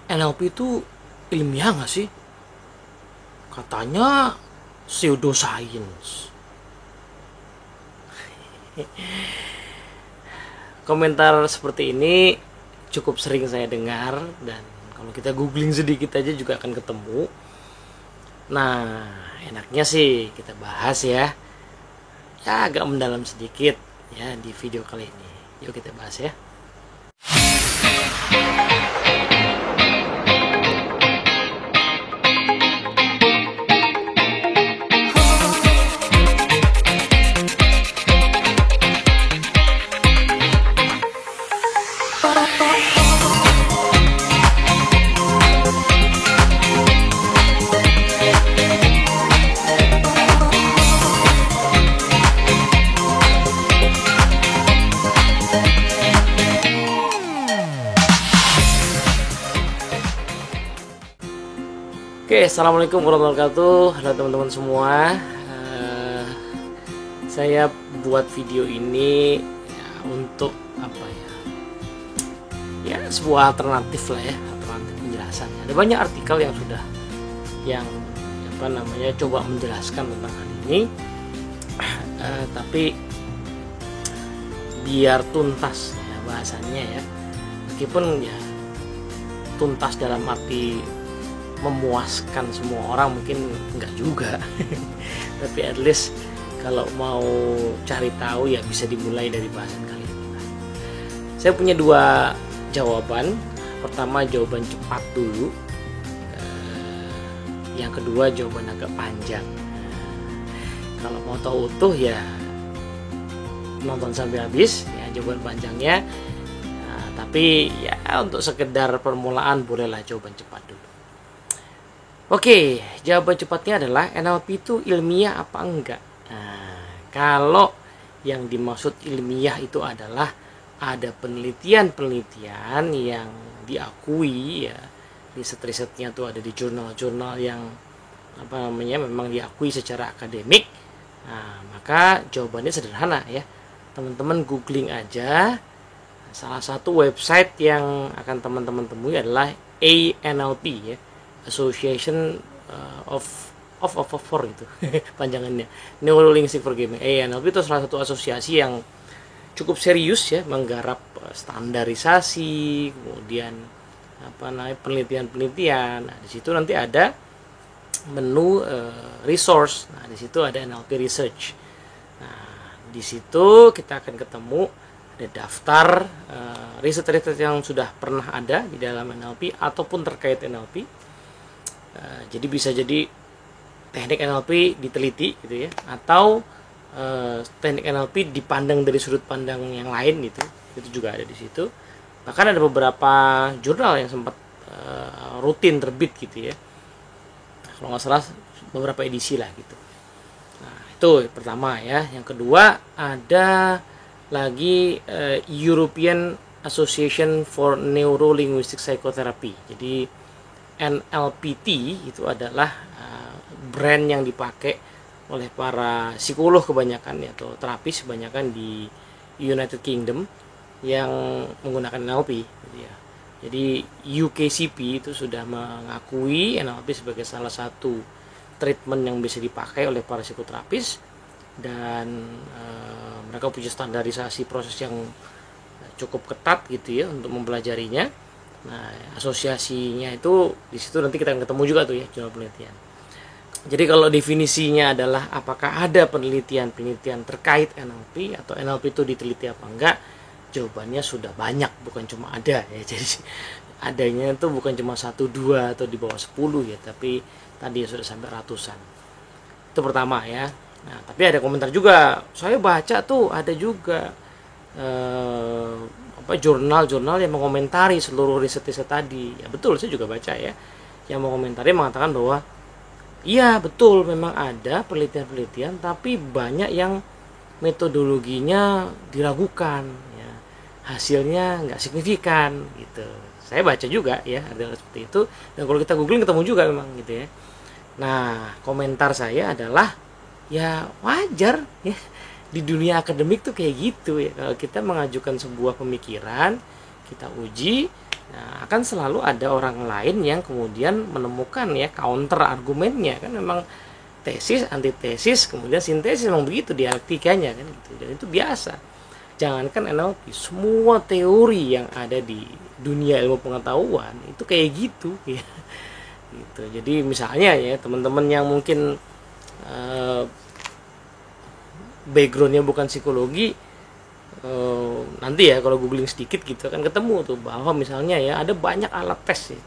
NLP itu ilmiah nggak sih? Katanya pseudoscience. Komentar seperti ini cukup sering saya dengar, dan kalau kita googling sedikit aja juga akan ketemu. Nah, enaknya sih kita bahas ya agak mendalam sedikit ya di video kali ini. Yuk kita bahas ya. Oke, assalamualaikum warahmatullahi wabarakatuh. Halo teman-teman semua. Saya buat video ini ya, untuk apa ya? Ya sebuah alternatif lah ya, alternatif penjelasan. Ada banyak artikel yang sudah coba menjelaskan tentang hal ini. Tapi biar tuntas ya bahasannya ya. Meskipun ya tuntas dalam arti memuaskan semua orang mungkin enggak juga. Tapi at least kalau mau cari tahu ya bisa dimulai dari bahasan kali ini. Saya punya dua jawaban. Pertama jawaban cepat dulu, yang kedua jawaban agak panjang. Kalau mau tahu utuh ya nonton sampai habis ya jawaban panjangnya. Tapi ya untuk sekedar permulaan bolehlah jawaban cepat dulu. Oke, jawaban cepatnya adalah NLP itu ilmiah apa enggak? Nah, kalau yang dimaksud ilmiah itu adalah ada penelitian-penelitian yang diakui ya, riset-risetnya tuh ada di jurnal-jurnal yang memang diakui secara akademik. Nah, maka jawabannya sederhana ya. Teman-teman googling aja. Salah satu website yang akan teman-teman temui adalah ANLP ya. Association of itu panjangannya, Neuro Linguistic Programming. NLP itu salah satu asosiasi yang cukup serius ya, menggarap standarisasi, kemudian penelitian-penelitian. Nah, di situ nanti ada menu resource. Nah, di situ ada NLP research. Nah, di situ kita akan ketemu ada daftar riset-riset yang sudah pernah ada di dalam NLP ataupun terkait NLP. Jadi bisa jadi teknik NLP diteliti gitu ya, atau teknik NLP dipandang dari sudut pandang yang lain gitu. Itu juga ada di situ. Bahkan ada beberapa jurnal yang sempat rutin terbit gitu ya. Kalau nggak salah beberapa edisi lah gitu. Nah, itu pertama ya. Yang kedua ada lagi European Association for Neuro Linguistic Psychotherapy. Jadi NLPT itu adalah brand yang dipakai oleh para psikolog kebanyakan ya, atau terapis kebanyakan di United Kingdom yang menggunakan NLP gitu ya. Jadi UKCP itu sudah mengakui NLP sebagai salah satu treatment yang bisa dipakai oleh para psikoterapis, dan mereka punya standarisasi proses yang cukup ketat gitu ya untuk mempelajarinya. Nah, asosiasinya itu di situ nanti kita akan ketemu juga tuh ya jurnal penelitian. Jadi kalau definisinya adalah apakah ada penelitian-penelitian terkait NLP atau NLP itu diteliti apa enggak, jawabannya sudah banyak, bukan cuma ada ya. Jadi adanya itu bukan cuma 1, 2 atau di bawah 10 ya, tapi tadi sudah sampai ratusan. Itu pertama ya. Nah, tapi ada komentar juga. Saya baca tuh ada juga jurnal-jurnal yang mengomentari seluruh riset-riset tadi. Ya betul, saya juga baca ya. Yang mengomentari mengatakan bahwa iya betul memang ada penelitian-penelitian, tapi banyak yang metodologinya diragukan ya. Hasilnya nggak signifikan gitu. Saya baca juga ya ada seperti itu, dan kalau kita googling ketemu juga memang gitu ya. Nah, komentar saya adalah ya wajar ya. Di dunia akademik tuh kayak gitu ya. Kalau kita mengajukan sebuah pemikiran, kita uji, Nah, akan selalu ada orang lain yang kemudian menemukan ya counter argumennya, kan memang tesis, antitesis, kemudian sintesis, memang begitu dialektikanya kan gitu. Dan itu biasa. Jangankan NLP, semua teori yang ada di dunia ilmu pengetahuan itu kayak gitu ya. Gitu. Jadi misalnya ya teman-teman yang mungkin backgroundnya bukan psikologi, nanti ya kalau googling sedikit gitu kan ketemu tuh bahwa misalnya ya ada banyak alat tes ya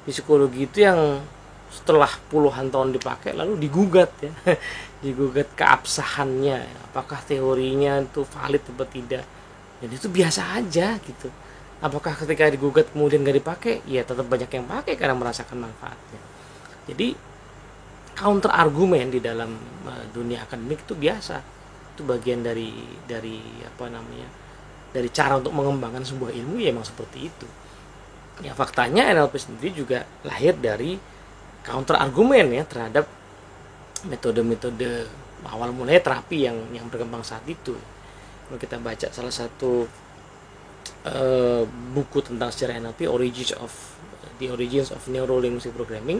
di psikologi itu yang setelah puluhan tahun dipakai lalu digugat ya digugat keabsahannya, apakah teorinya itu valid atau tidak. Dan itu biasa aja gitu. Apakah ketika digugat kemudian gak dipakai? Ya tetap banyak yang pakai karena merasakan manfaatnya. Jadi counter argumen di dalam dunia akademik itu biasa. Itu bagian dari apa namanya? Dari cara untuk mengembangkan sebuah ilmu, ya emang seperti itu. Ya faktanya NLP sendiri juga lahir dari counter argumen ya terhadap metode-metode awal mulai terapi yang berkembang saat itu. Kalau kita baca salah satu buku tentang sejarah NLP, The Origins of Neuro-Linguistic Programming,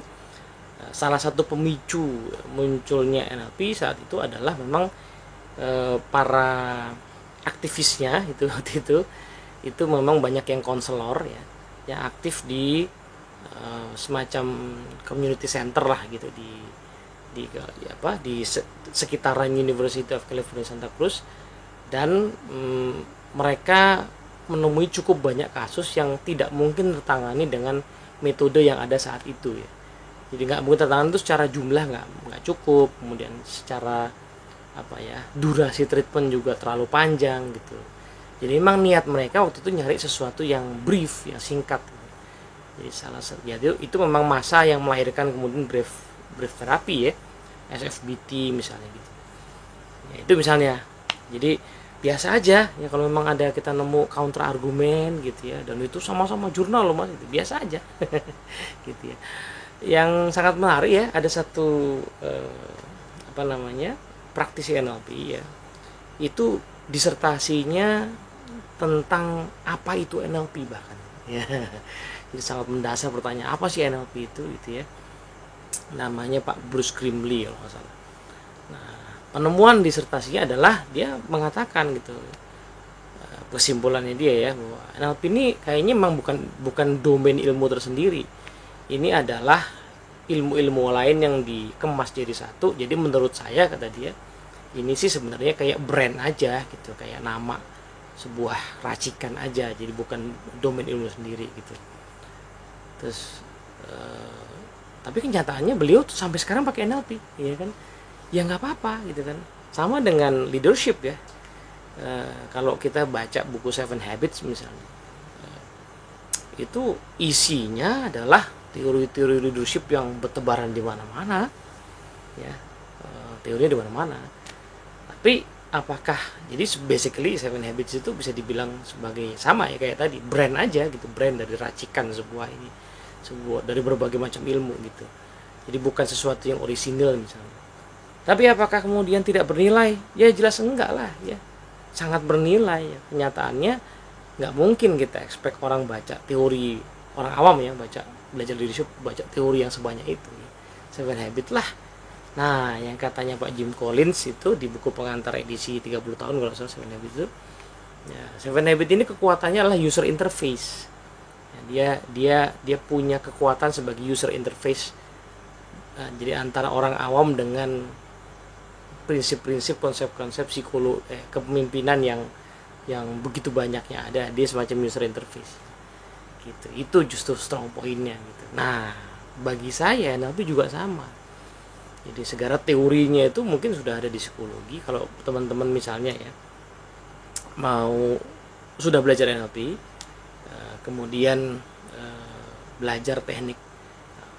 salah satu pemicu munculnya NLP saat itu adalah memang para aktivisnya itu waktu itu memang banyak yang konselor ya yang aktif di semacam community center lah gitu di sekitaran University of California Santa Cruz, dan mereka menemui cukup banyak kasus yang tidak mungkin tertangani dengan metode yang ada saat itu ya. Jadi nggak mungkin tertangani itu secara jumlah nggak cukup, kemudian secara durasi treatment juga terlalu panjang gitu. Jadi memang niat mereka waktu itu nyari sesuatu yang brief, yang singkat. Jadi itu memang masa yang melahirkan kemudian brief terapi ya, SFBT misalnya gitu. Ya, itu misalnya. Jadi biasa aja ya kalau memang ada kita nemu counter argumen gitu ya, dan itu sama-sama jurnal loh Mas, itu biasa aja. Gitu ya. Yang sangat menarik ya, ada satu praktisi NLP ya. Itu disertasinya tentang apa itu NLP bahkan ya. Jadi sangat mendasar pertanyaan apa sih NLP itu gitu ya. Namanya Pak Bruce Grimley kalau nggak salah. Nah, penemuan disertasinya adalah dia mengatakan gitu, kesimpulannya dia ya, bahwa NLP ini kayaknya memang bukan domain ilmu tersendiri. Ini adalah ilmu-ilmu lain yang dikemas jadi satu. Jadi menurut saya, kata dia, ini sih sebenarnya kayak brand aja gitu, kayak nama sebuah racikan aja, jadi bukan domain ilmu sendiri gitu. Terus tapi kenyataannya beliau tuh sampai sekarang pakai NLP ya kan, ya nggak apa-apa gitu kan. Sama dengan leadership ya, kalau kita baca buku Seven Habits misalnya, itu isinya adalah teori-teori leadership yang bertebaran di mana-mana ya, teorinya di mana-mana. Tapi apakah jadi basically Seven Habits itu bisa dibilang sebagai sama ya kayak tadi, brand aja gitu, brand dari racikan sebuah dari berbagai macam ilmu gitu. Jadi bukan sesuatu yang orisinil misalnya. Tapi apakah kemudian tidak bernilai? Ya jelas enggak lah ya, sangat bernilai ya. Kenyataannya nggak mungkin kita expect orang baca teori, orang awam ya belajar leadership baca teori yang sebanyak itu ya. Seven Habits lah. Nah, yang katanya Pak Jim Collins itu di buku pengantar edisi 30 tahun kalau salah Seven Habits itu ya, Seven Habits ini kekuatannya adalah user interface ya, dia punya kekuatan sebagai user interface. Nah, jadi antara orang awam dengan prinsip-prinsip, konsep-konsep kepemimpinan yang begitu banyaknya ada, dia semacam user interface gitu. Itu justru strong point-nya gitu. Nah, bagi saya NLP juga sama. Jadi segala teorinya itu mungkin sudah ada di psikologi. Kalau teman-teman misalnya ya sudah belajar NLP, kemudian belajar teknik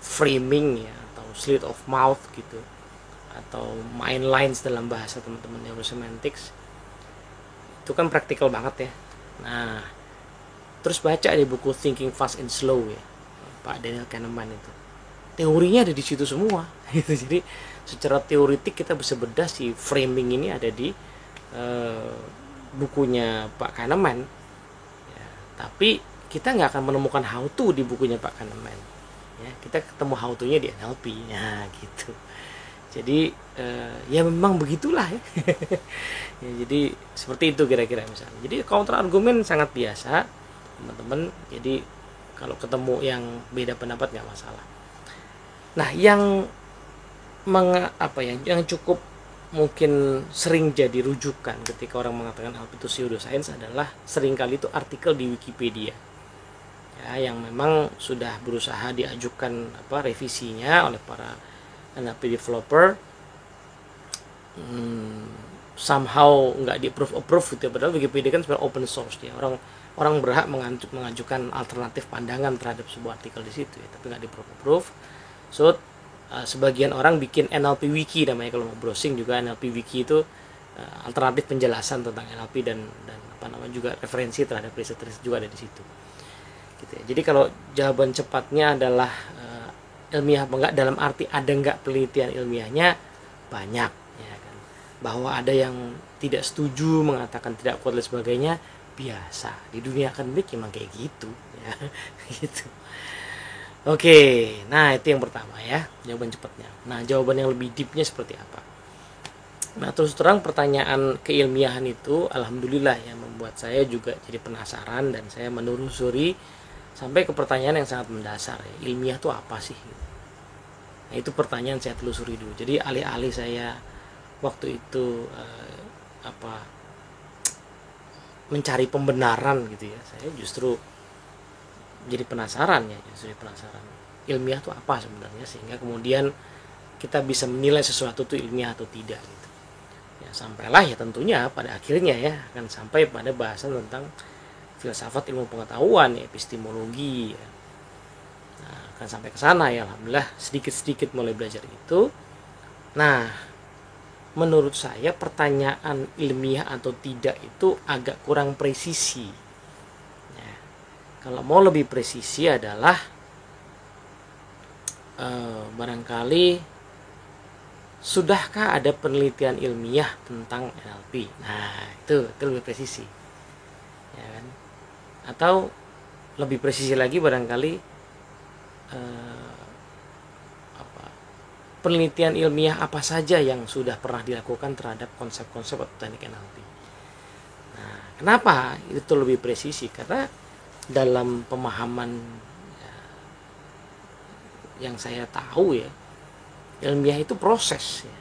framing ya, atau sleight of mouth gitu, atau mind lines dalam bahasa teman-teman neurosemantics, itu kan praktikal banget ya. Nah, terus baca di buku Thinking Fast and Slow ya, Pak Daniel Kahneman itu, teorinya ada di situ semua gitu. Jadi secara teoritik kita bisa bedah si framing ini ada di bukunya Pak Kahneman ya. Tapi kita nggak akan menemukan how to di bukunya Pak Kahneman. Ya, kita ketemu how to-nya di NLP. Nah, gitu. Jadi ya memang begitulah ya. Ya, jadi seperti itu kira-kira misalnya. Jadi counter argumen sangat biasa, teman-teman. Jadi kalau ketemu yang beda pendapat nggak masalah. Nah, yang yang cukup mungkin sering jadi rujukan ketika orang mengatakan NLP itu pseudoscience adalah seringkali itu artikel di Wikipedia. Ya, yang memang sudah berusaha diajukan revisinya oleh para NLP developer, somehow nggak di approve gitu ya. Padahal Wikipedia kan sebenarnya open source ya, orang berhak mengajukan alternatif pandangan terhadap sebuah artikel di situ ya, tapi nggak di approve. So sebagian orang bikin NLP Wiki namanya, kalau mau browsing juga NLP Wiki itu alternatif penjelasan tentang NLP dan juga referensi terhadap riset juga ada di situ. Gitu ya. Jadi kalau jawaban cepatnya adalah ilmiah apa enggak, dalam arti ada enggak penelitian ilmiahnya, banyak ya kan. Bahwa ada yang tidak setuju, mengatakan tidak kuat dan sebagainya, biasa di dunia akademik memang kayak gitu ya. Gitu. Oke, nah itu yang pertama ya, jawaban cepatnya. Nah, jawaban yang lebih deepnya seperti apa? Nah, terus terang pertanyaan keilmiahan itu alhamdulillah ya membuat saya juga jadi penasaran, dan saya menelusuri sampai ke pertanyaan yang sangat mendasar ya. Ilmiah itu apa sih? Nah, itu pertanyaan saya telusuri dulu. Jadi alih-alih saya waktu itu mencari pembenaran gitu ya, saya justru jadi penasaran ya, ilmiah itu apa sebenarnya, sehingga kemudian kita bisa menilai sesuatu itu ilmiah atau tidak gitu. Ya, sampailah ya tentunya pada akhirnya ya akan sampai pada bahasan tentang filsafat ilmu pengetahuan ya, epistemologi ya. Nah, akan sampai ke sana ya, alhamdulillah sedikit-sedikit mulai belajar itu. Nah, menurut saya pertanyaan ilmiah atau tidak itu agak kurang presisi. Ya, kalau mau lebih presisi adalah barangkali sudahkah ada penelitian ilmiah tentang NLP? Nah, itu lebih presisi. Ya kan? Atau lebih presisi lagi barangkali penelitian ilmiah apa saja yang sudah pernah dilakukan terhadap konsep-konsep atau teknik NLP. Nah, kenapa itu lebih presisi? Karena dalam pemahaman yang saya tahu ya, ilmiah itu proses ya.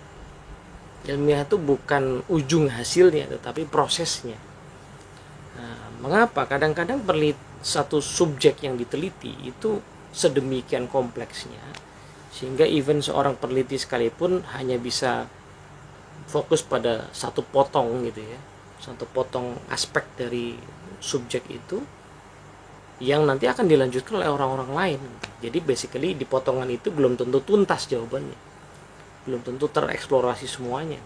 Ilmiah itu bukan ujung hasilnya, tetapi prosesnya. Nah, mengapa kadang-kadang satu subjek yang diteliti itu sedemikian kompleksnya sehingga even seorang peneliti sekalipun hanya bisa fokus pada satu potong gitu ya, satu potong aspek dari subjek itu yang nanti akan dilanjutkan oleh orang-orang lain. Jadi basically di potongan itu belum tentu tuntas jawabannya, belum tentu tereksplorasi semuanya.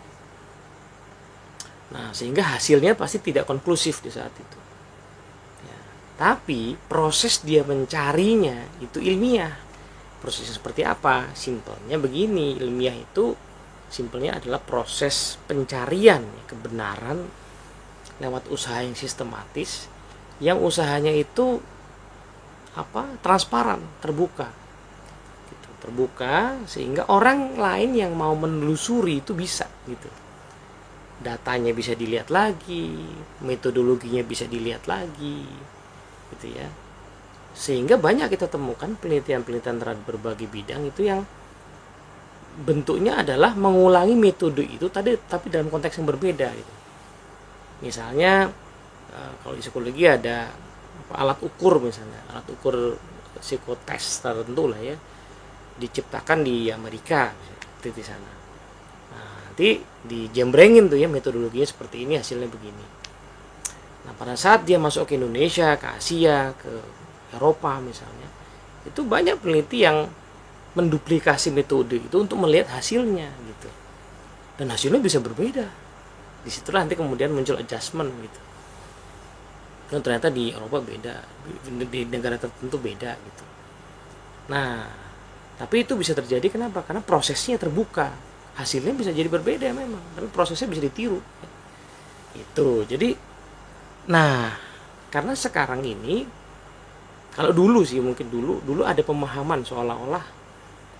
Nah, sehingga hasilnya pasti tidak konklusif di saat itu ya. Tapi proses dia mencarinya itu ilmiah. Prosesnya seperti apa? Simpelnya begini, ilmiah itu simpelnya adalah proses pencarian kebenaran lewat usaha yang sistematis, yang usahanya itu transparan, terbuka gitu, terbuka sehingga orang lain yang mau menelusuri itu bisa gitu, datanya bisa dilihat lagi, metodologinya bisa dilihat lagi gitu ya, sehingga banyak kita temukan penelitian-penelitian terhadap berbagai bidang itu yang bentuknya adalah mengulangi metode itu tadi, tapi dalam konteks yang berbeda gitu. Misalnya kalau di psikologi ada alat ukur, misalnya alat ukur psikotes tertentu lah ya, diciptakan di Amerika di sana. Nah, nanti dijembrengin tuh ya, metodologinya seperti ini, hasilnya begini. Nah, pada saat dia masuk ke Indonesia, ke Asia, ke Eropa misalnya, itu banyak peneliti yang menduplikasi metode itu untuk melihat hasilnya gitu, dan hasilnya bisa berbeda. Disitulah nanti kemudian muncul adjustment gitu. Dan ternyata di Eropa beda, di negara tertentu beda gitu. Nah, tapi itu bisa terjadi kenapa? Karena prosesnya terbuka, hasilnya bisa jadi berbeda memang, tapi prosesnya bisa ditiru. Itu jadi, nah karena sekarang ini Kalau dulu sih, mungkin dulu ada pemahaman seolah-olah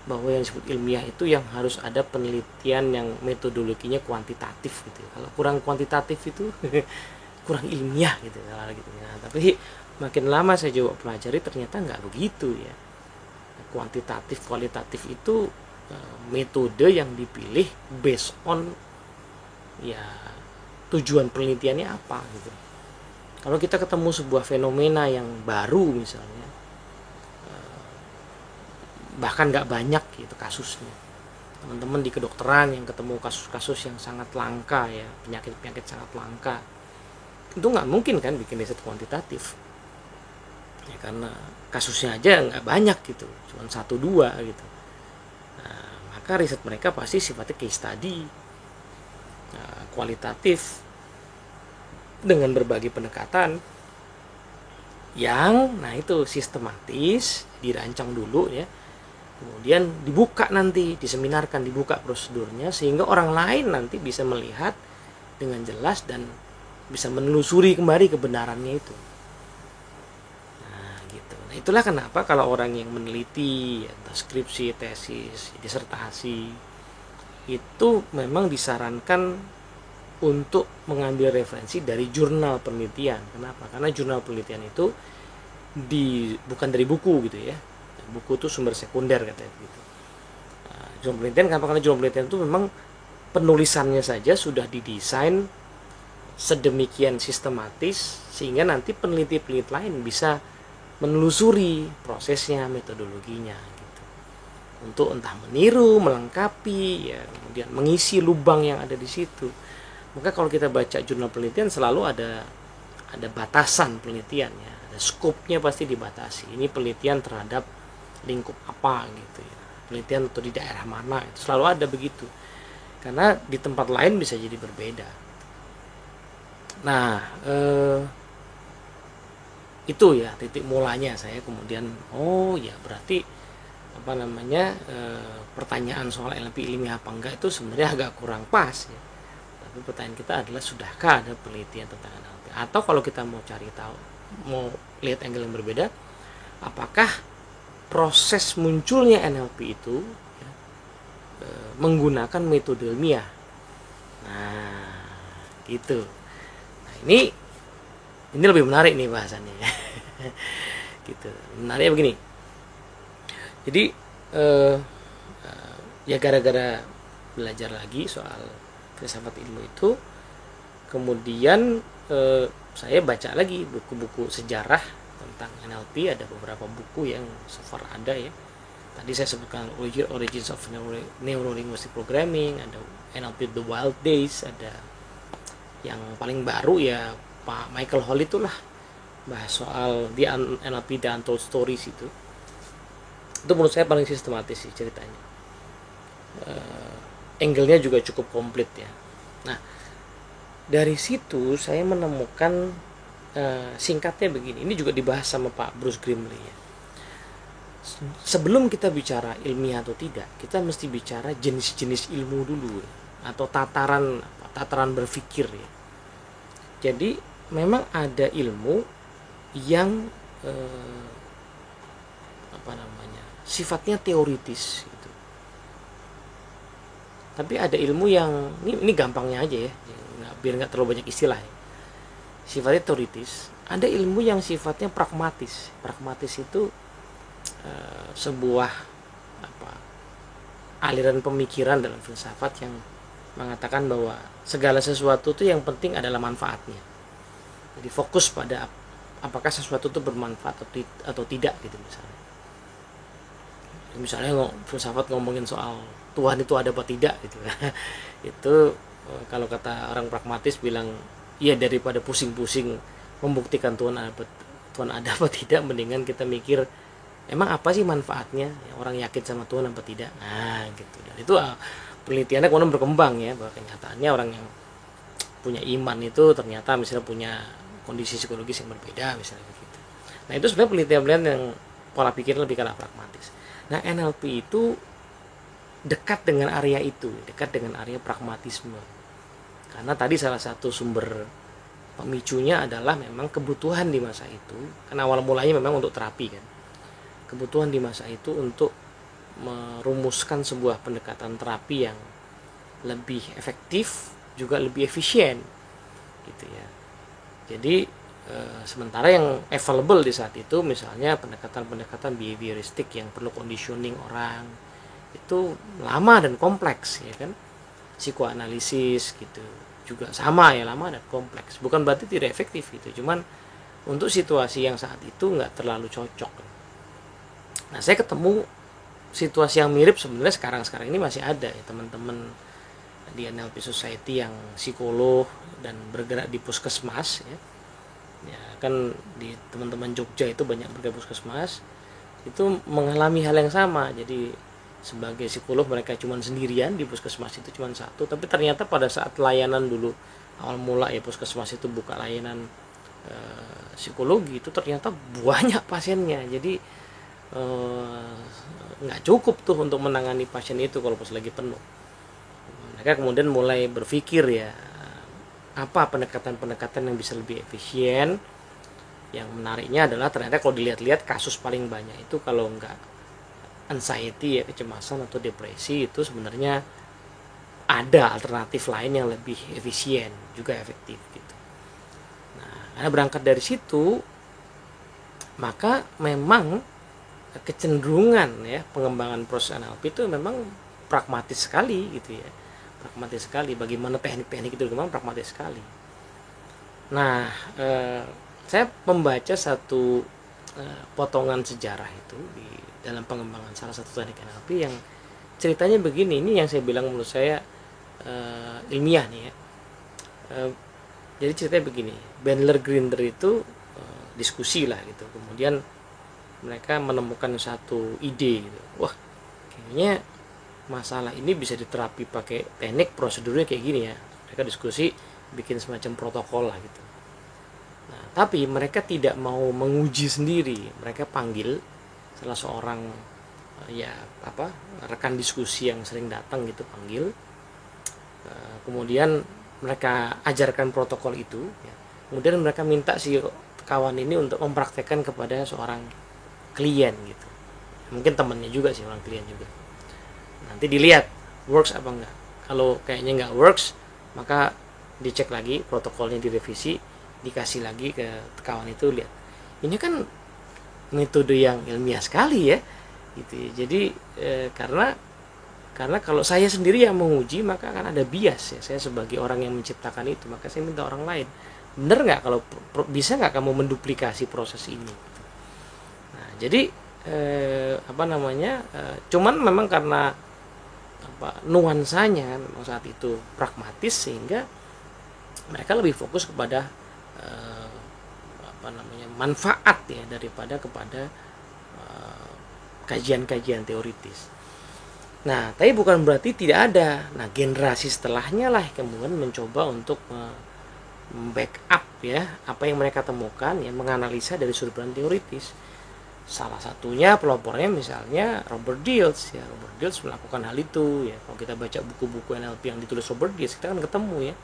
bahwa yang disebut ilmiah itu yang harus ada penelitian yang metodologinya kuantitatif gitu. Kalau kurang kuantitatif itu kurang ilmiah gitu, gitu. Nah, tapi makin lama saya coba pelajari ternyata nggak begitu ya. Kuantitatif kualitatif itu metode yang dipilih based on ya tujuan penelitiannya apa gitu. Kalau kita ketemu sebuah fenomena yang baru misalnya, bahkan nggak banyak gitu kasusnya, teman-teman di kedokteran yang ketemu kasus-kasus yang sangat langka ya, penyakit-penyakit sangat langka, itu nggak mungkin kan bikin riset kuantitatif ya, karena kasusnya aja nggak banyak gitu, cuma 1-2 gitu. Nah, maka riset mereka pasti sifatnya case study, kualitatif, dengan berbagai pendekatan yang itu sistematis, dirancang dulu ya, kemudian dibuka, nanti diseminarkan, dibuka prosedurnya sehingga orang lain nanti bisa melihat dengan jelas dan bisa menelusuri kembali kebenarannya itu. Nah gitu. Nah itulah kenapa kalau orang yang meneliti entah skripsi, tesis, disertasi, itu memang disarankan untuk mengambil referensi dari jurnal penelitian. Kenapa? Karena jurnal penelitian itu bukan dari buku gitu ya. Buku itu sumber sekunder katanya gitu. Nah, jurnal penelitian kenapa? Karena jurnal penelitian itu memang penulisannya saja sudah didesain sedemikian sistematis sehingga nanti peneliti-peneliti lain bisa menelusuri prosesnya, metodologinya gitu. Untuk entah meniru, melengkapi ya, kemudian mengisi lubang yang ada di situ. Maka kalau kita baca jurnal penelitian selalu ada batasan penelitiannya, ada skopnya pasti dibatasi. Ini penelitian terhadap lingkup apa gitu ya, penelitian atau di daerah mana, itu selalu ada begitu. Karena di tempat lain bisa jadi berbeda. Nah, itu ya titik mulanya saya kemudian ya berarti pertanyaan soal NLP ilmiah apa enggak itu sebenarnya agak kurang pas ya. Pertanyaan kita adalah sudahkah ada penelitian tentang NLP, atau kalau kita mau cari tahu, mau lihat angle yang berbeda, apakah proses munculnya NLP itu ya, menggunakan metode ilmiah. Nah gitu. Nah ini lebih menarik nih bahasannya gitu. Menariknya begini, jadi ya gara-gara belajar lagi soal filsafat ilmu itu, kemudian saya baca lagi buku-buku sejarah tentang NLP. Ada beberapa buku yang so far ada ya. Tadi saya sebutkan Origins of Neuro-Linguistic Programming, ada NLP The Wild Days, ada yang paling baru ya Pak Michael Hall itulah, bahas soal di NLP The Untold Stories itu menurut saya paling sistematis sih ceritanya. Angle-nya juga cukup komplit ya. Nah dari situ saya menemukan singkatnya begini. Ini juga dibahas sama Pak Bruce Grimley ya. Sebelum kita bicara ilmiah atau tidak, kita mesti bicara jenis-jenis ilmu dulu ya, atau tataran berpikir ya. Jadi memang ada ilmu yang sifatnya teoritis. Tapi ada ilmu yang ini gampangnya aja ya, biar nggak terlalu banyak istilah ya. Sifatnya teoritis. Ada ilmu yang sifatnya pragmatis. Pragmatis itu sebuah aliran pemikiran dalam filsafat yang mengatakan bahwa segala sesuatu itu yang penting adalah manfaatnya. Jadi fokus pada apakah sesuatu itu bermanfaat atau tidak gitu misalnya. Misalnya filsafat ngomongin soal Tuhan itu ada apa tidak gitu. Itu kalau kata orang pragmatis bilang ya daripada pusing-pusing membuktikan Tuhan ada apa tidak, mendingan kita mikir emang apa sih manfaatnya ya, orang yakin sama Tuhan apa tidak. Nah gitu. Dan itu penelitiannya kemudian berkembang ya, bahwa kenyataannya orang yang punya iman itu ternyata misalnya punya kondisi psikologis yang berbeda misalnya begitu. Nah itu sebenarnya penelitian yang pola pikir lebih ke arah pragmatis. Nah NLP itu dekat dengan area itu, dekat dengan area pragmatisme. Karena tadi salah satu sumber pemicunya adalah memang kebutuhan di masa itu, kan awal mulanya memang untuk terapi kan, kebutuhan di masa itu untuk merumuskan sebuah pendekatan terapi yang lebih efektif juga lebih efisien gitu ya. Jadi sementara yang available di saat itu misalnya pendekatan-pendekatan behavioristik yang perlu conditioning orang itu lama dan kompleks ya kan, psikoanalisis gitu juga sama ya, lama dan kompleks, bukan berarti tidak efektif gitu, cuman untuk situasi yang saat itu nggak terlalu cocok. Nah saya ketemu situasi yang mirip sebenarnya sekarang ini masih ada ya, teman-teman di NLP Society yang psikolog dan bergerak di puskesmas ya. Ya kan di teman-teman Jogja itu banyak bergerak puskesmas itu mengalami hal yang sama. Jadi sebagai psikolog mereka cuma sendirian di puskesmas itu cuma satu, tapi ternyata pada saat layanan dulu awal mula ya puskesmas itu buka layanan psikologi itu ternyata banyak pasiennya. Jadi nggak cukup tuh untuk menangani pasien itu kalau pas lagi penuh. Mereka kemudian mulai berpikir ya, apa pendekatan-pendekatan yang bisa lebih efisien. Yang menariknya adalah ternyata kalau dilihat-lihat kasus paling banyak itu kalau nggak anxiety ya, kecemasan atau depresi, itu sebenarnya ada alternatif lain yang lebih efisien juga efektif gitu. Nah, karena berangkat dari situ maka memang kecenderungan ya pengembangan proses NLP itu memang pragmatis sekali gitu ya, pragmatis sekali. Bagaimana teknik-teknik itu memang pragmatis sekali. Nah, saya membaca satu potongan sejarah itu di dalam pengembangan salah satu teknik NLP yang ceritanya begini. Ini yang saya bilang menurut saya ilmiah nih ya. Jadi ceritanya begini, Bandler Grinder itu diskusi lah gitu, kemudian mereka menemukan satu ide gitu. Wah, kayaknya masalah ini bisa diterapi pakai teknik prosedurnya kayak gini ya. Mereka diskusi bikin semacam protokol lah gitu. Nah, tapi mereka tidak mau menguji sendiri. Mereka panggil salah seorang rekan diskusi yang sering datang gitu, panggil. Kemudian mereka ajarkan protokol itu ya. Kemudian mereka minta si kawan ini untuk mempraktekkan kepada seorang klien gitu. Mungkin temannya juga sih, orang klien juga. Nanti dilihat works apa enggak. Kalau kayaknya enggak works, maka dicek lagi protokolnya, direvisi, dikasih lagi ke kawan itu, lihat. Ini kan metode yang ilmiah sekali ya. Gitu ya. Jadi karena kalau saya sendiri yang menguji maka akan ada bias ya. Saya sebagai orang yang menciptakan itu, maka saya minta orang lain. Bener nggak kalau bisa nggak kamu menduplikasi proses ini? Nah, jadi cuman memang karena nuansanya memang saat itu pragmatis sehingga mereka lebih fokus kepada manfaat ya daripada kepada kajian-kajian teoritis. Nah, tapi bukan berarti tidak ada. Nah, generasi setelahnya lah kemudian mencoba untuk backup ya apa yang mereka temukan, ya menganalisa dari sudut pandang teoritis. Salah satunya pelopornya misalnya Robert Dilts ya. Robert Dilts melakukan hal itu ya. Kalau kita baca buku-buku NLP yang ditulis Robert Dilts, kita kan ketemu ya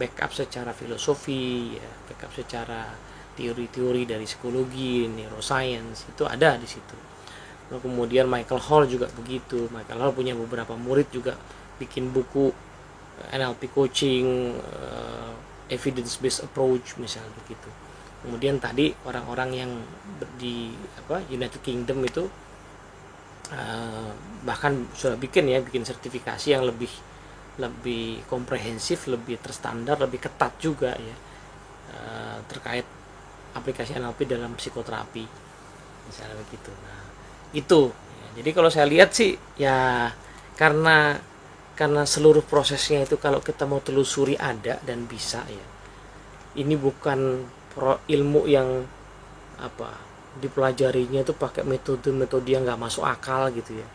backup secara filosofi ya, backup secara teori-teori dari psikologi, neuroscience, itu ada di situ. Lalu kemudian Michael Hall juga begitu. Michael Hall punya beberapa murid juga bikin buku NLP coaching, evidence based approach misalnya begitu. Kemudian tadi orang-orang yang di United Kingdom itu bahkan sudah bikin sertifikasi yang lebih komprehensif, lebih terstandar, lebih ketat juga ya terkait aplikasi NLP dalam psikoterapi misalnya begitu. Nah, itu ya. Jadi kalau saya lihat sih ya karena seluruh prosesnya itu kalau kita mau telusuri ada dan bisa ya. Ini bukan ilmu yang dipelajarinya itu pakai metode-metode yang nggak masuk akal gitu ya.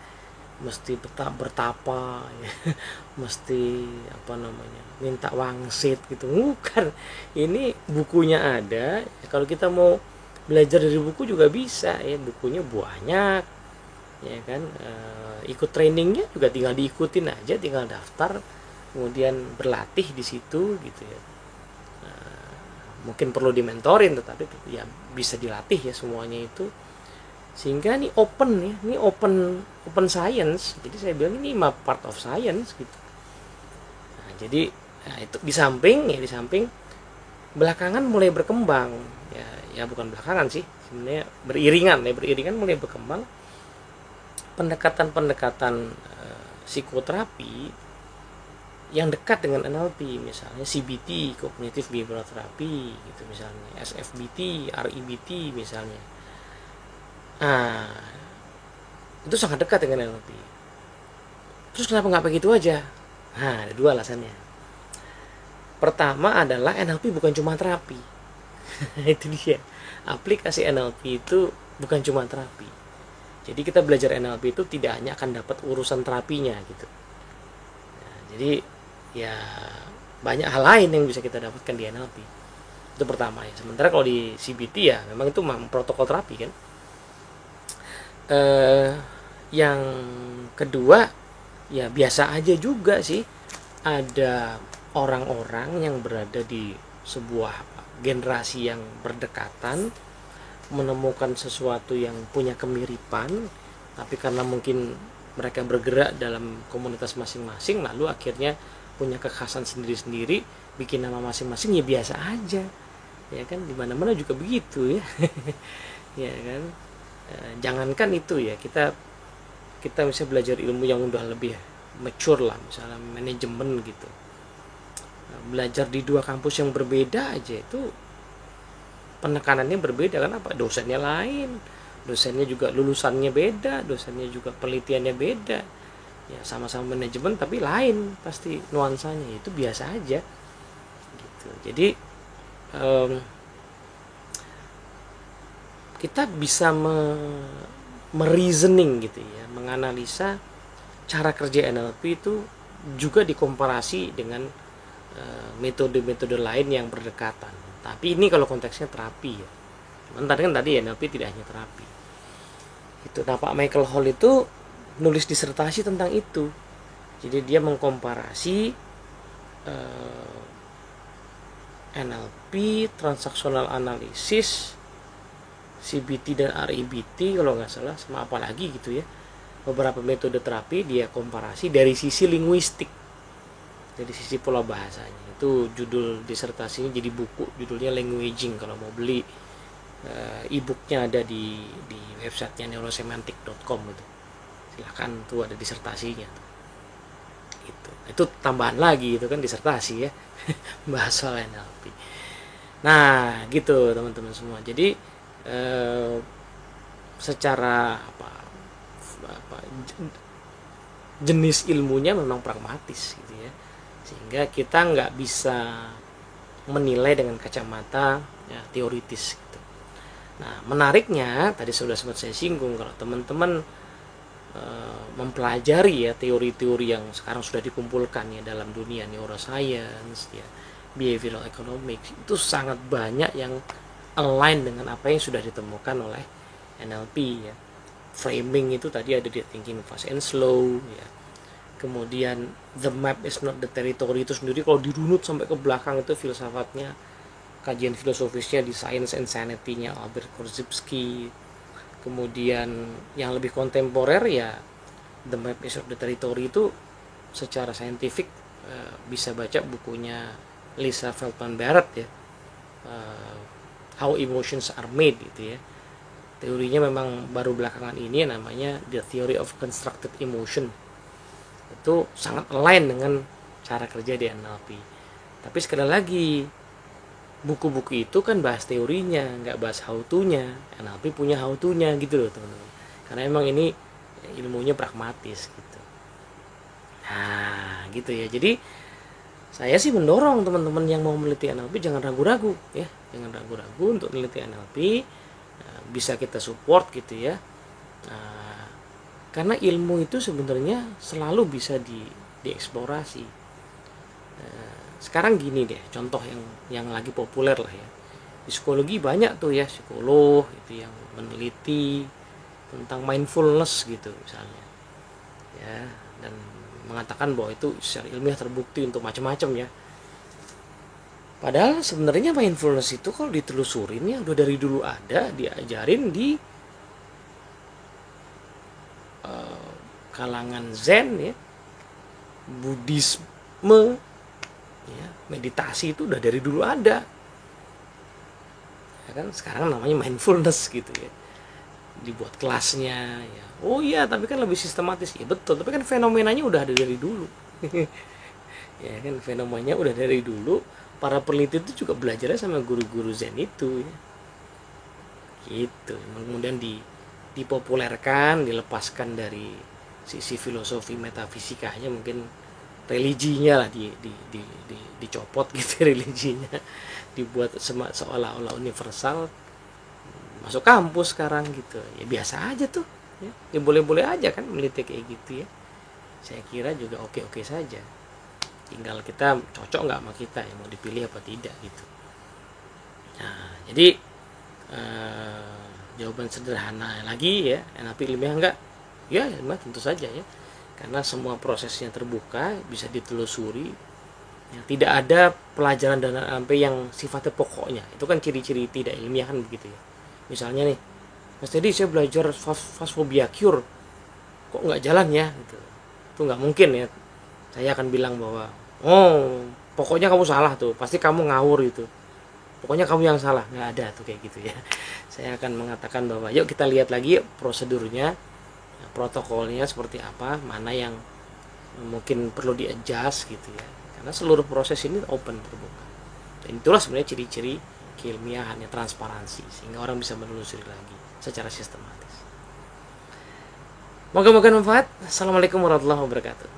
Mesti bertapa ya. Mesti minta wangsit gitu. Bukan. Ini bukunya ada. Kalau kita mau belajar dari buku juga bisa ya, bukunya banyak ya kan. Ikut trainingnya juga tinggal diikutin aja, tinggal daftar kemudian berlatih di situ gitu ya. mungkin perlu dimentorin, tetapi ya bisa dilatih ya semuanya itu, sehingga ini open ya, ini open science. Jadi saya bilang ini mah part of science gitu. Nah, jadi itu di samping belakangan mulai berkembang ya bukan belakangan sih sebenarnya, beriringan mulai berkembang pendekatan psikoterapi yang dekat dengan NLP, misalnya CBT, Cognitive Behavioral Therapy gitu misalnya, SFBT, REBT misalnya. Nah, itu sangat dekat dengan NLP. Terus kenapa nggak begitu aja? Nah, ada dua alasannya. Pertama adalah NLP bukan cuma terapi. Itu dia. Aplikasi NLP itu bukan cuma terapi. Jadi kita belajar NLP itu tidak hanya akan dapat urusan terapinya gitu. Nah, jadi ya banyak hal lain yang bisa kita dapatkan di NLP. Itu pertama ya. Sementara kalau di CBT ya memang itu protokol terapi kan. Yang kedua ya biasa aja juga sih, ada orang-orang yang berada di sebuah generasi yang berdekatan menemukan sesuatu yang punya kemiripan, tapi karena mungkin mereka bergerak dalam komunitas masing-masing, lalu akhirnya punya kekhasan sendiri-sendiri, bikin nama masing-masing, ya biasa aja ya kan, dimana-mana juga begitu ya. Ya kan, jangankan itu ya, kita bisa belajar ilmu yang udah lebih mature lah, misalnya manajemen gitu, belajar di dua kampus yang berbeda aja itu penekanannya berbeda. Kenapa? Dosennya lain, dosennya juga lulusannya beda, dosennya juga penelitiannya beda ya, sama-sama manajemen tapi lain pasti nuansanya, itu biasa aja gitu. Jadi kita bisa mereasoning gitu ya, menganalisa cara kerja NLP itu juga dikomparasi dengan metode-metode lain yang berdekatan. Tapi ini kalau konteksnya terapi ya. Cuman tadi NLP tidak hanya terapi. Itu. Nah, Pak Michael Hall itu nulis disertasi tentang itu. Jadi dia mengkomparasi NLP, transaksional analisis, CBT dan REBT kalau nggak salah, sama apa lagi gitu ya. Beberapa metode terapi dia komparasi dari sisi linguistik, dari sisi pola bahasanya. Itu judul disertasinya jadi buku, judulnya Languaging. Kalau mau beli e-booknya ada di websitenya neurosemantic.com gitu. Silahkan, tuh ada disertasinya tuh. Itu tambahan lagi itu kan disertasi ya. Bahas soal NLP. Nah gitu teman-teman semua. Jadi secara jenis ilmunya memang pragmatis gitu ya, sehingga kita nggak bisa menilai dengan kacamata ya, teoritis gitu. Nah menariknya tadi sudah sempat saya singgung, kalau teman-teman mempelajari ya teori-teori yang sekarang sudah dikumpulkan ya dalam dunia neuroscience ya, behavioral economics, itu sangat banyak yang align dengan apa yang sudah ditemukan oleh NLP ya. Framing itu tadi ada di thinking fast and slow ya. Kemudian the map is not the territory itu sendiri kalau dirunut sampai ke belakang itu filsafatnya, kajian filosofisnya di Science and Sanity-nya Albert Korzybski. Kemudian yang lebih kontemporer ya the map is not the territory itu secara saintifik bisa baca bukunya Lisa Feldman Barrett ya, How Emotions Are Made gitu ya. Teorinya memang baru belakangan ini, namanya The Theory of Constructed Emotion. Itu sangat align dengan cara kerja di NLP. Tapi sekali lagi, buku-buku itu kan bahas teorinya, nggak bahas how to-nya. NLP punya how to-nya gitu loh teman-teman. Karena emang ini ilmunya pragmatis gitu. Nah gitu ya. Jadi saya sih mendorong teman-teman yang mau meneliti NLP jangan ragu-ragu ya, jangan ragu-ragu untuk meneliti NLP. Bisa kita support gitu ya. Karena ilmu itu sebenarnya selalu bisa dieksplorasi. Sekarang gini deh, contoh yang lagi populer lah ya. Di psikologi banyak tuh ya psikolog itu yang meneliti tentang mindfulness gitu misalnya. Ya, dan mengatakan bahwa itu secara ilmiah terbukti untuk macam-macam ya. Padahal sebenarnya mindfulness itu kalau ditelusurin ya udah dari dulu ada, diajarin di kalangan Zen ya, Buddhisme ya, meditasi itu udah dari dulu ada. Ya kan sekarang namanya mindfulness gitu ya. Dibuat kelasnya ya. Oh iya, tapi kan lebih sistematis. Ya betul, tapi kan fenomenanya udah ada dari dulu. Ya kan fenomenanya udah dari dulu. Para peneliti itu juga belajarnya sama guru-guru Zen itu ya. Gitu. Kemudian dipopulerkan, dilepaskan dari sisi filosofi metafisikanya, mungkin religinya lah dicopot gitu religinya, dibuat seolah-olah universal, masuk kampus sekarang gitu. Ya biasa aja tuh ya, ya boleh-boleh aja kan meliti kayak gitu ya. Saya kira juga oke-oke saja, tinggal kita cocok nggak sama kita ya, mau dipilih apa tidak gitu. Nah jadi jawaban sederhana lagi ya, NLP ilmiah enggak? Ya ilmiah tentu saja ya, karena semua prosesnya terbuka, bisa ditelusuri ya, tidak ada pelajaran dan NLP yang sifatnya pokoknya. Itu kan ciri-ciri tidak ilmiah kan begitu ya. Misalnya nih, Mas Teddy saya belajar fasfobia cure, kok nggak jalan ya gitu. Itu nggak mungkin ya. Saya akan bilang bahwa oh pokoknya kamu salah tuh, pasti kamu ngawur itu, pokoknya kamu yang salah. Nggak ada tuh kayak gitu ya. Saya akan mengatakan bahwa yuk kita lihat lagi prosedurnya, protokolnya seperti apa, mana yang mungkin perlu di-adjust gitu ya, karena seluruh proses ini open, terbuka. Dan itulah sebenarnya ciri-ciri keilmiahannya, transparansi, sehingga orang bisa menelusuri lagi secara sistematis. Moga-moga manfaat. Assalamualaikum warahmatullahi wabarakatuh.